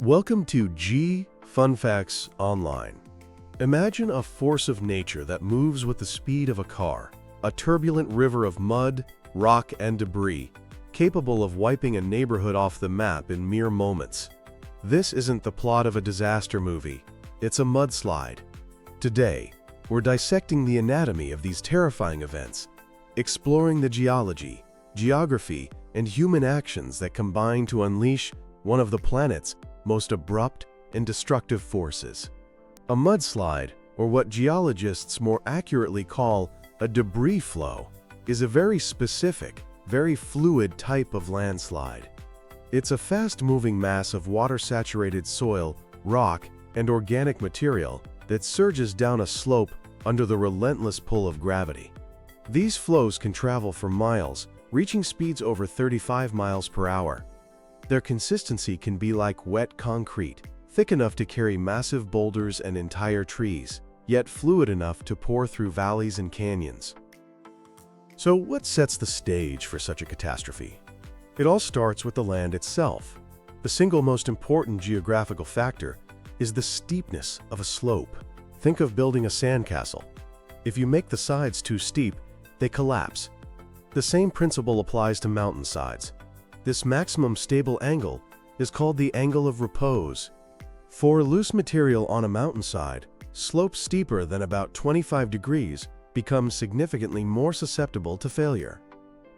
Welcome to Fun Facts Online. Imagine a force of nature that moves with the speed of a car, a turbulent river of mud, rock, and debris, capable of wiping a neighborhood off the map in mere moments. This isn't the plot of a disaster movie, it's a mudslide. Today, we're dissecting the anatomy of these terrifying events, exploring the geology, geography, and human actions that combine to unleash one of the planet's most abrupt and destructive forces. A mudslide, or what geologists more accurately call a debris flow, is a very specific, very fluid type of landslide. It's a fast-moving mass of water-saturated soil, rock, and organic material that surges down a slope under the relentless pull of gravity. These flows can travel for miles, reaching speeds over 35 miles per hour. Their consistency can be like wet concrete, thick enough to carry massive boulders and entire trees, yet fluid enough to pour through valleys and canyons. So what sets the stage for such a catastrophe? It all starts with the land itself. The single most important geographical factor is the steepness of a slope. Think of building a sandcastle. If you make the sides too steep, they collapse. The same principle applies to mountainsides. This maximum stable angle is called the angle of repose. For loose material on a mountainside, slopes steeper than about 25 degrees become significantly more susceptible to failure.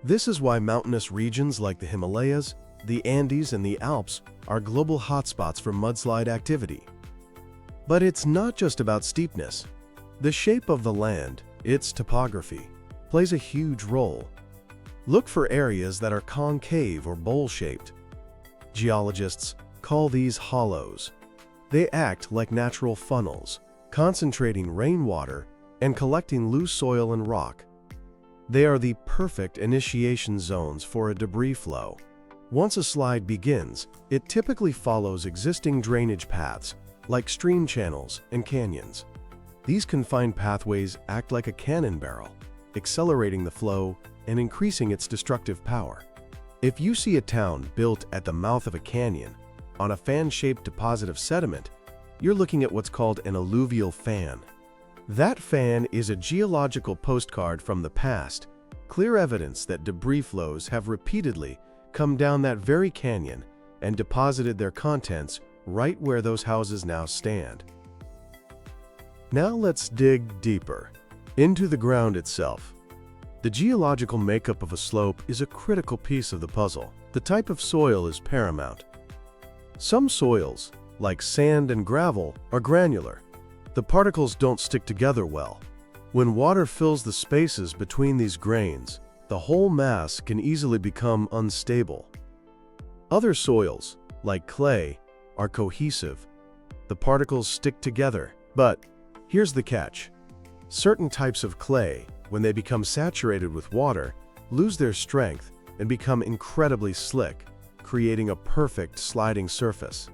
This is why mountainous regions like the Himalayas, the Andes, and the Alps are global hotspots for mudslide activity. But it's not just about steepness. The shape of the land, its topography, plays a huge role. Look for areas that are concave or bowl-shaped. Geologists call these hollows. They act like natural funnels, concentrating rainwater and collecting loose soil and rock. They are the perfect initiation zones for a debris flow. Once a slide begins, it typically follows existing drainage paths, like stream channels and canyons. These confined pathways act like a cannon barrel, accelerating the flow and increasing its destructive power. If you see a town built at the mouth of a canyon, on a fan-shaped deposit of sediment, you're looking at what's called an alluvial fan. That fan is a geological postcard from the past, clear evidence that debris flows have repeatedly come down that very canyon and deposited their contents right where those houses now stand. Now let's dig deeper into the ground itself. The geological makeup of a slope is a critical piece of the puzzle. The type of soil is paramount. Some soils, like sand and gravel, are granular. The particles don't stick together well. When water fills the spaces between these grains, the whole mass can easily become unstable. Other soils, like clay, are cohesive. The particles stick together. But here's the catch. Certain types of clay, when they become saturated with water, lose their strength and become incredibly slick, creating a perfect sliding surface.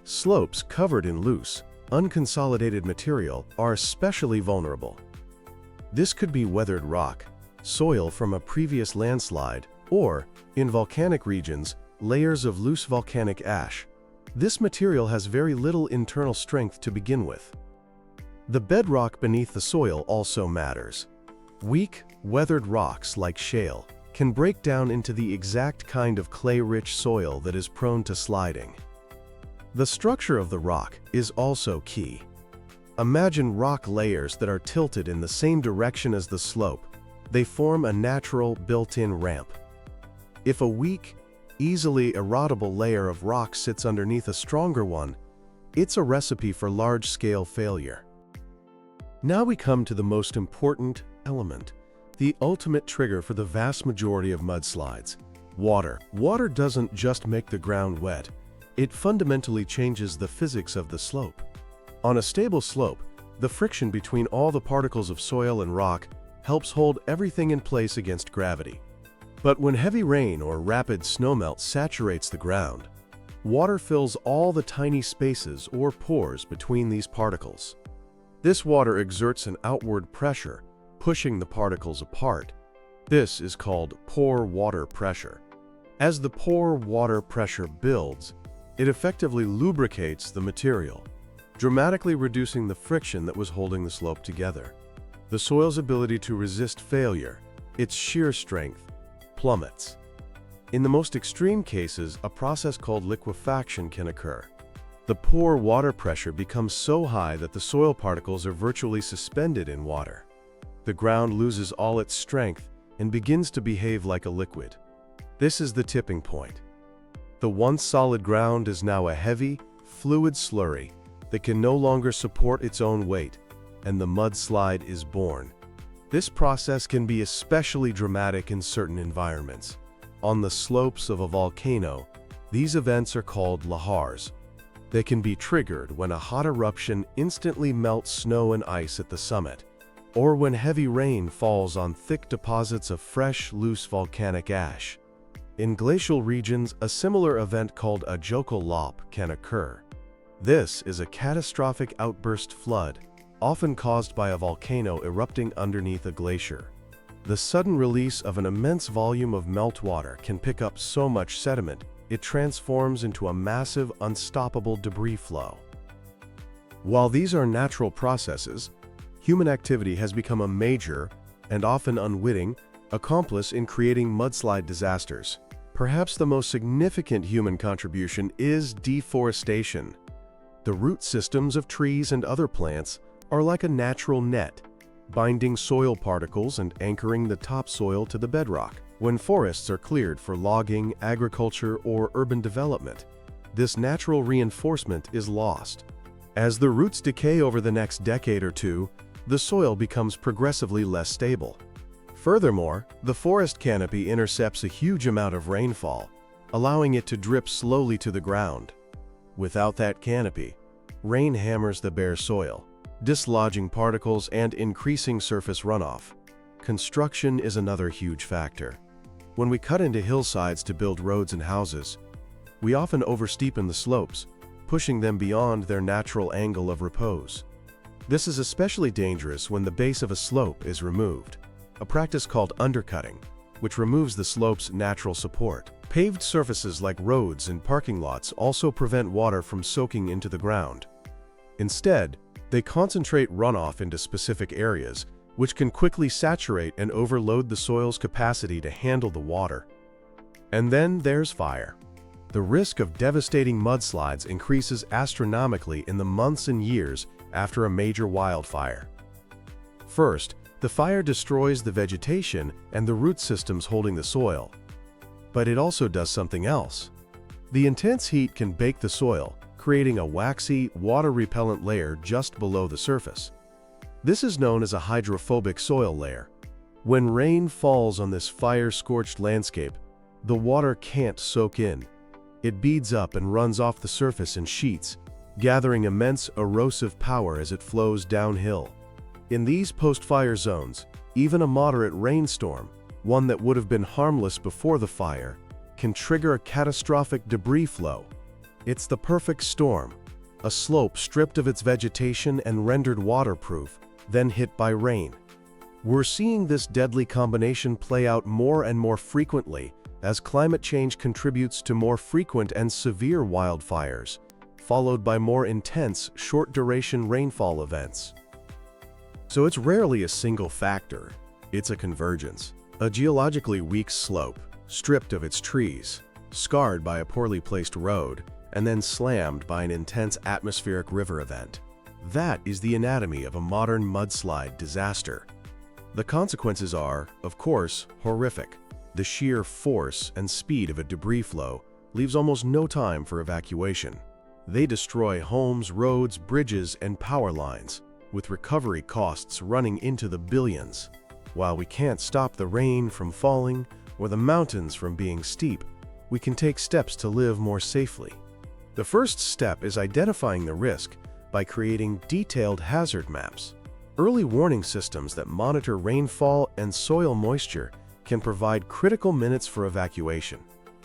Slopes covered in loose, unconsolidated material are especially vulnerable. This could be weathered rock, soil from a previous landslide, or, in volcanic regions, layers of loose volcanic ash. This material has very little internal strength to begin with. The bedrock beneath the soil also matters. Weak, weathered rocks like shale can break down into the exact kind of clay-rich soil that is prone to sliding. The structure of the rock is also key. Imagine rock layers that are tilted in the same direction as the slope. They form a natural, built-in ramp. If a weak, easily erodible layer of rock sits underneath a stronger one, it's a recipe for large-scale failure. Now we come to the most important element, the ultimate trigger for the vast majority of mudslides: water. Water doesn't just make the ground wet, it fundamentally changes the physics of the slope. On a stable slope, the friction between all the particles of soil and rock helps hold everything in place against gravity. But when heavy rain or rapid snowmelt saturates the ground, water fills all the tiny spaces or pores between these particles. This water exerts an outward pressure, pushing the particles apart. This is called pore water pressure. As the pore water pressure builds, It effectively lubricates the material, dramatically reducing the friction that was holding the slope together. The soil's ability to resist failure, its shear strength, plummets. In the most extreme cases, a process called liquefaction can occur. The pore water pressure becomes so high that the soil particles are virtually suspended in water. The ground loses all its strength and begins to behave like a liquid. This is the tipping point. The once solid ground is now a heavy, fluid slurry that can no longer support its own weight, and the mudslide is born. This process can be especially dramatic in certain environments. On the slopes of a volcano, these events are called lahars. They can be triggered when a hot eruption instantly melts snow and ice at the summit, or when heavy rain falls on thick deposits of fresh, loose volcanic ash. In glacial regions, a similar event called a Geological can occur. This is a catastrophic outburst flood, often caused by a volcano erupting underneath a glacier. The sudden release of an immense volume of meltwater can pick up so much sediment, it transforms into a massive, unstoppable debris flow. While these are natural processes, human activity has become a major, and often unwitting, accomplice in creating mudslide disasters. Perhaps the most significant human contribution is deforestation. The root systems of trees and other plants are like a natural net, binding soil particles and anchoring the topsoil to the bedrock. When forests are cleared for logging, agriculture, or urban development, this natural reinforcement is lost. As the roots decay over the next decade or two, the soil becomes progressively less stable. Furthermore, the forest canopy intercepts a huge amount of rainfall, allowing it to drip slowly to the ground. Without that canopy, rain hammers the bare soil, dislodging particles and increasing surface runoff. Construction is another huge factor. When we cut into hillsides to build roads and houses, we often oversteepen the slopes, pushing them beyond their natural angle of repose. This is especially dangerous when the base of a slope is removed, a practice called undercutting, which removes the slope's natural support. Paved surfaces like roads and parking lots also prevent water from soaking into the ground. Instead, they concentrate runoff into specific areas, which can quickly saturate and overload the soil's capacity to handle the water. And then there's fire. The risk of devastating mudslides increases astronomically in the months and years after a major wildfire. First, the fire destroys the vegetation and the root systems holding the soil. But it also does something else. The intense heat can bake the soil, creating a waxy, water-repellent layer just below the surface. This is known as a hydrophobic soil layer. When rain falls on this fire-scorched landscape, the water can't soak in. It beads up and runs off the surface in sheets, gathering immense erosive power as it flows downhill. In these post-fire zones, even a moderate rainstorm, one that would have been harmless before the fire, can trigger a catastrophic debris flow. It's the perfect storm, a slope stripped of its vegetation and rendered waterproof, then hit by rain. We're seeing this deadly combination play out more and more frequently as climate change contributes to more frequent and severe wildfires, followed by more intense, short-duration rainfall events. So it's rarely a single factor, it's a convergence. A geologically weak slope, stripped of its trees, scarred by a poorly placed road, and then slammed by an intense atmospheric river event. That is the anatomy of a modern mudslide disaster. The consequences are, of course, horrific. The sheer force and speed of a debris flow leaves almost no time for evacuation. They destroy homes, roads, bridges, and power lines, with recovery costs running into the billions. While we can't stop the rain from falling or the mountains from being steep, we can take steps to live more safely. The first step is identifying the risk by creating detailed hazard maps. Early warning systems that monitor rainfall and soil moisture can provide critical minutes for evacuation.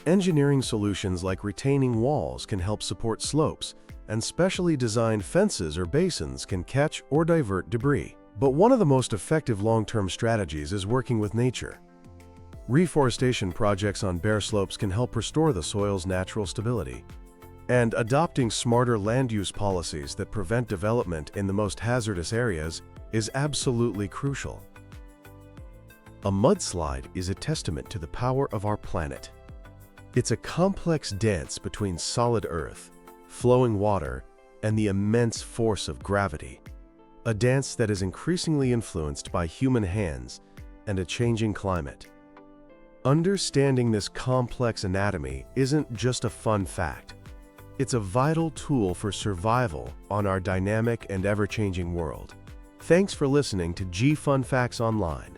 Engineering solutions like retaining walls can help support slopes, and specially designed fences or basins can catch or divert debris. But one of the most effective long-term strategies is working with nature. Reforestation projects on bare slopes can help restore the soil's natural stability. And adopting smarter land use policies that prevent development in the most hazardous areas is absolutely crucial. A mudslide is a testament to the power of our planet. It's a complex dance between solid earth, flowing water, and the immense force of gravity. A dance that is increasingly influenced by human hands and a changing climate. Understanding this complex anatomy isn't just a fun fact. It's a vital tool for survival on our dynamic and ever-changing world. Thanks for listening to G Fun Facts Online.